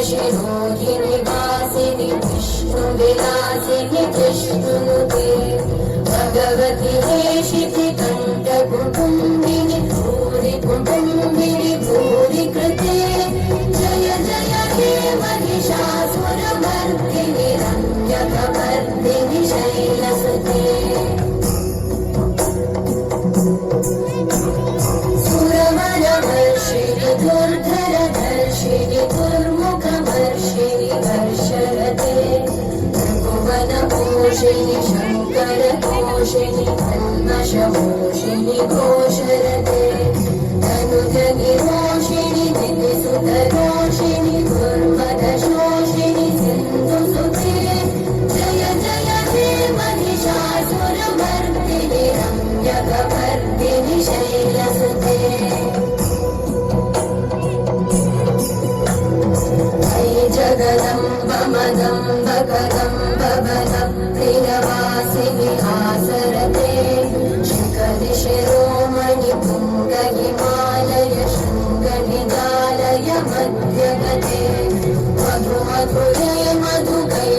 शिरोधिनि वासिनि विष्णुविलासिनि विष्णुनुते भगवति हेशिति कण्ठकुटुम्बिनि भूरि कुटुम्बिनि भूरि कृते जय जय हे महिषासुरमर्दिनि रम्यकपर्दिनि शैलसुते सुरवरवर्षिणि दुर्धरधर्षिणि दुर्मुखवर्षिणि वर्षरते त्रिभुवनपोषिणि शङ्करतोषिणि कल्मषमोषिणि घोषरते तनुजनिरोषिणि दितिसुतरोषिणि दुर्मदशोषिणि सिन्धुसुते जय जय हे महिषासुरमर्दिनि रम्यकपर्दिनि शैलसुते जगदम्ब मदम्ब कदम्ब बलप्रियवासिनि आसरते शिखरिशिरोमणि पुङ्ग हिमालय शृङ्गनिदालय मध्यगते मधुमधुरे मधुकै